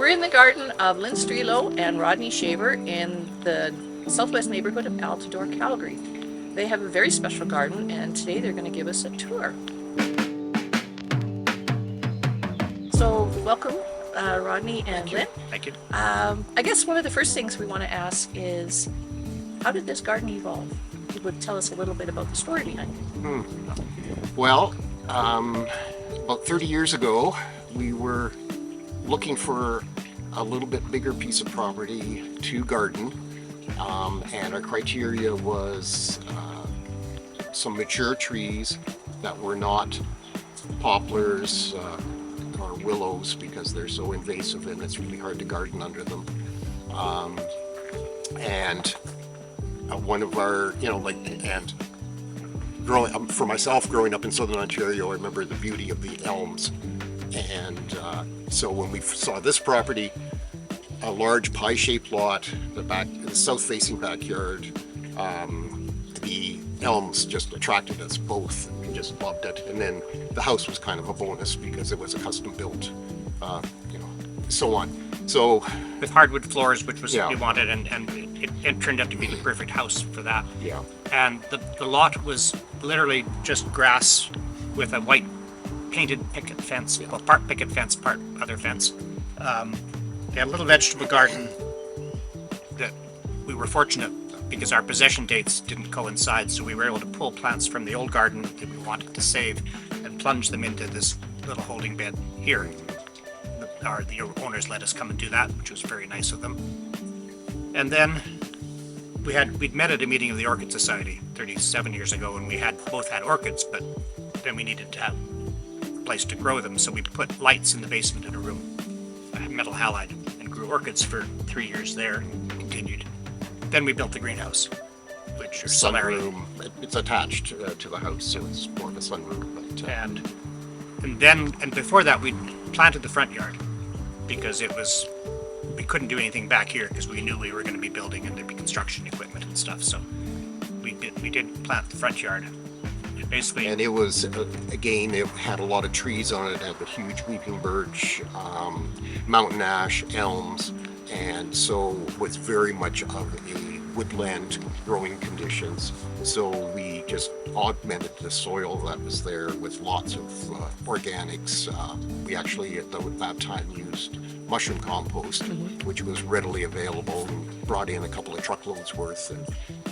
We're in the garden of Lynn Strelo and Rodney Shaver in the southwest neighborhood of Altadore, Calgary. They have a very special garden, and today they're going to give us a tour. So, welcome, Rodney and Lynn. Thank you. I guess one of the first things we want to ask is, how did this garden evolve? You would tell us a little bit about the story behind it. Well, about 30 years ago, we were looking for a little bit bigger piece of property to garden, and our criteria was some mature trees that were not poplars or willows, because they're so invasive and it's really hard to garden under them. And one of our, and for myself, growing up in Southern Ontario, I remember the beauty of the elms. And so when we saw this property, a large pie-shaped lot, the south-facing backyard, the elms just attracted us both. We just loved it. And then the house was kind of a bonus because it was a custom-built, so on. So with hardwood floors, which was Yeah. what we wanted, and it turned out to be the perfect house for that. yeah, And the lot was literally just grass with a white painted picket fence, well, part picket fence, part other fence. They had a little vegetable garden that we were fortunate because our possession dates didn't coincide, so we were able to pull plants from the old garden that we wanted to save and plunge them into this little holding bed here. The owners let us come and do that, which was very nice of them. And then we'd met at a meeting of the Orchid Society 37 years ago, and we both had orchids, but then we needed to have a place to grow them, so we put lights in the basement in a room, metal halide, and grew orchids for 3 years there and continued. Then we built the greenhouse, which is sunroom. It's attached to the house, so it's more of a sunroom. But, and before that, we planted the front yard because we couldn't do anything back here because we knew we were going to be building and there'd be construction equipment and stuff. So we did plant the front yard. Basically, and it was again, it had a lot of trees on it. It had the huge weeping birch, mountain ash, elms, and so was very much of a woodland growing conditions. So we just augmented the soil that was there with lots of organics. We actually at that time used mushroom compost, which was readily available, and brought in a couple of truckloads worth and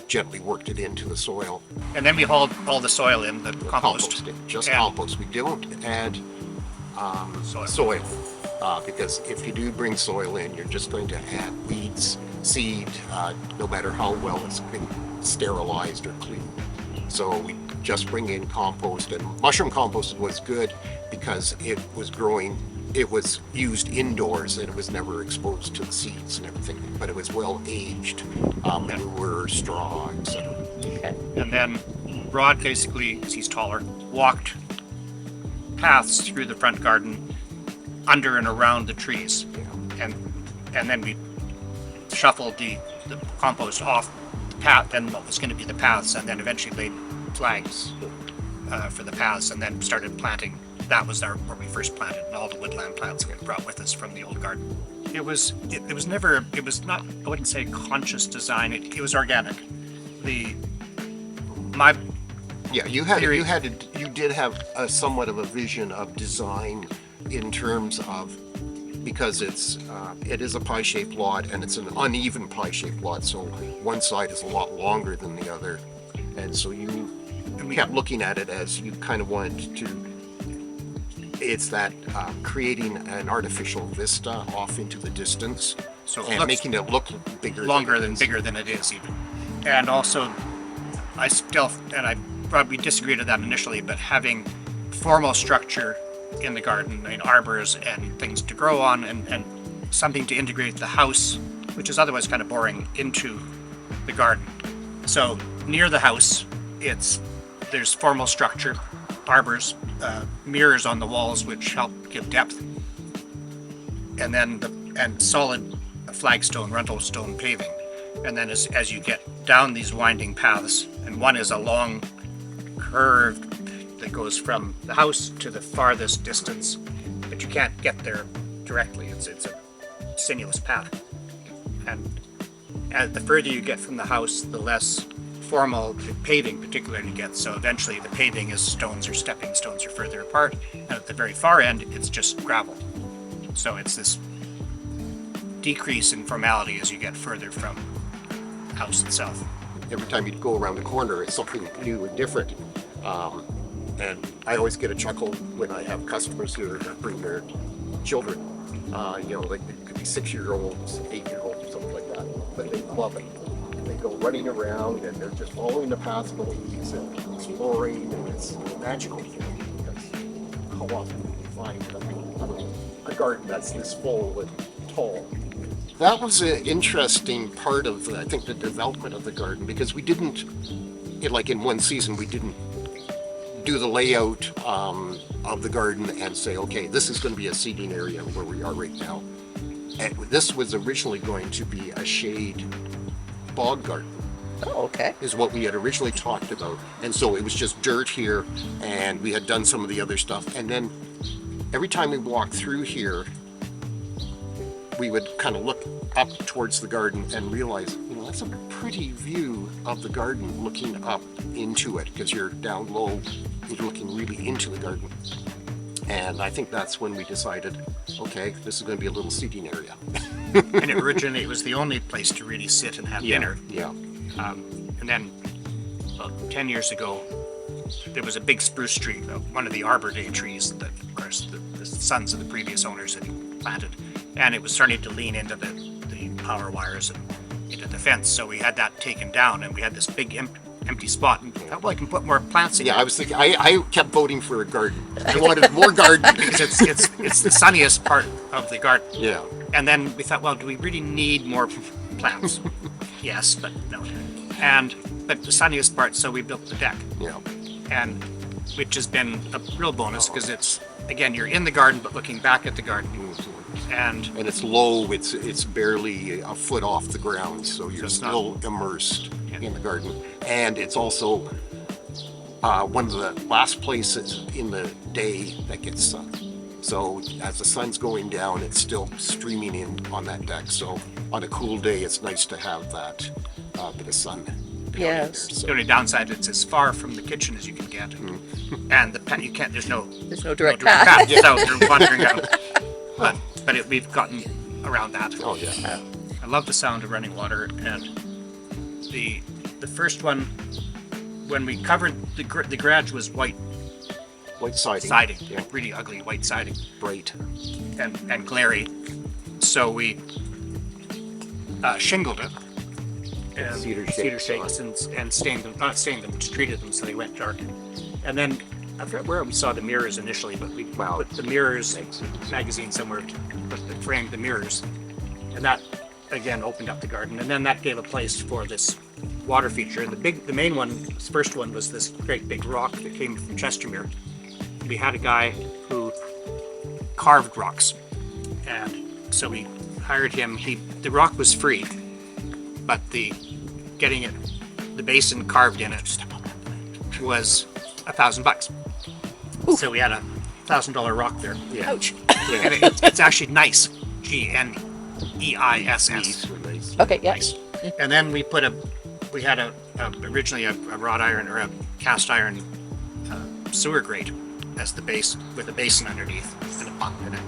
gently worked it into the soil. and then we hauled all the soil in, the compost. Just And- compost. We don't add soil, because if you do bring soil in, you're just going to add weeds, seed, no matter how well it's been sterilized or cleaned. So we just bring in compost, and mushroom compost was good because it was used indoors and it was never exposed to the seeds and everything, but it was well aged, manure, straw, etc. And then Rod basically, because he's taller, walked paths through the front garden under and around the trees. And then we shuffled the compost off the path, then what was going to be the paths, and then eventually laid flags for the paths, and then started planting. That was where we first planted, and all the woodland plants we brought with us from the old garden. It was not, I wouldn't say conscious design. It was organic. You did have somewhat of a vision of design in terms of, because it is a pie-shaped lot, and it's an uneven pie-shaped lot, so one side is a lot longer than the other, and so you kept looking at it as you kind of wanted to. It's that creating an artificial vista off into the distance, So it and looks making it look bigger, bigger than it is even. And also, I probably disagreed with that initially, but having formal structure in the garden, arbors and things to grow on, and something to integrate the house, which is otherwise kind of boring, into the garden. So near the house, there's formal structure, arbors, mirrors on the walls which help give depth, and then solid flagstone, Rundle stone paving. And then as you get down these winding paths, and one is a long curve that goes from the house to the farthest distance, but you can't get there directly. It's a sinuous path. And as the further you get from the house, the less formal the paving particularly gets. So eventually the paving is stones or stepping stones are further apart. And at the very far end, it's just gravel. So it's this decrease in formality as you get further from the house itself. Every time you go around the corner, it's something new and different. And I always get a chuckle when I have customers who bring their children. Like they could be 6-year-olds, 8-year-olds, or something like that. But they love it. They go running around and they're just following the paths of leaves and exploring, and it's magical for me because how often do you find a garden that's this full and tall? That was an interesting part of, I think, the development of the garden, because we didn't, in one season, we didn't do the layout of the garden and say, okay, this is going to be a seating area where we are right now. And this was originally going to be a shade bog garden. Oh, okay. Is what we had originally talked about. And so it was just dirt here, and we had done some of the other stuff. And then every time we walked through here, we would kind of look up towards the garden and realize, that's a pretty view of the garden looking up into it, because you're down low, you're looking really into the garden. And I think that's when we decided, okay, this is going to be a little seating area. And originally it was the only place to really sit and have dinner. Yeah. And then about 10 years ago, there was a big spruce tree, one of the Arbor Day trees that, of course, the sons of the previous owners had planted. And it was starting to lean into the power wires and into the fence. So we had that taken down, and we had this big empty spot. And thought, well, I can put more plants in. Yeah, I was thinking, I kept voting for a garden. I wanted more garden. Because it's the sunniest part of the garden. Yeah. And then we thought, well, do we really need more plants? Yes, but no. But the sunniest part, so we built the deck. Yeah. And which has been a real bonus, because it's, again, you're in the garden but looking back at the garden. And it's low, it's barely a foot off the ground, so you're still immersed in the garden. And it's also one of the last places in the day that gets sun. So as the sun's going down, it's still streaming in on that deck. So on a cool day, it's nice to have that bit of sun. Yes. The only downside, it's as far from the kitchen as you can get. And you can't, there's no direct path. So you're wandering out. But we've gotten around that. Oh, yeah. I love the sound of running water. And the first one, when we covered the garage, was white siding. Yeah. Really ugly white siding. Bright. And glary. So we shingled it. And Cedar shakes and stained them, not stained them, just treated them so they went dark. And then, I forget where we saw the mirrors initially, but we put the mirrors magazine somewhere that framed the mirrors. And that, again, opened up the garden. And then that gave a place for this water feature. And the main one, this first one, was this great big rock that came from Chestermere. We had a guy who carved rocks. And so we hired him. The rock was free, but getting it, the basin carved in it, was $1,000. So we had a $1,000 rock there. Yeah. Ouch. And it's actually nice. GNEISS. Nice. Okay, yeah. Nice. And then we had originally a wrought iron or a cast iron sewer grate as the base, with a basin underneath and a pump in it.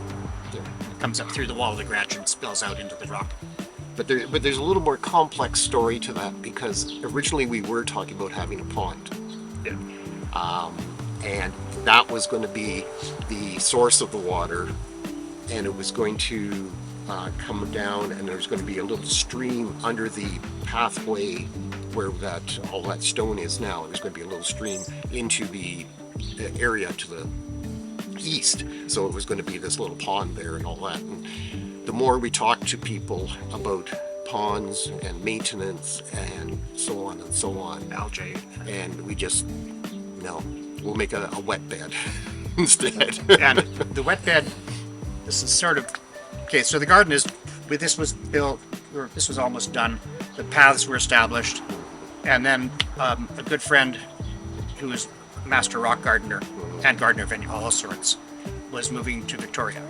It comes up through the wall of the garage and spills out into the rock. But there's a little more complex story to that, because originally we were talking about having a pond. Yeah. And that was going to be the source of the water, and it was going to come down, and there's going to be a little stream under the pathway where all that stone is now. There's going to be a little stream into the area to the east, so it was going to be this little pond there and all that. And the more we talked to people about ponds and maintenance and so on, Algae. and we just, no, we'll make a wet bed instead. And the wet bed, this is sort of, okay, so the garden this was built, or this was almost done. The paths were established. And then a good friend who was a master rock gardener and gardener of all sorts was moving to Victoria.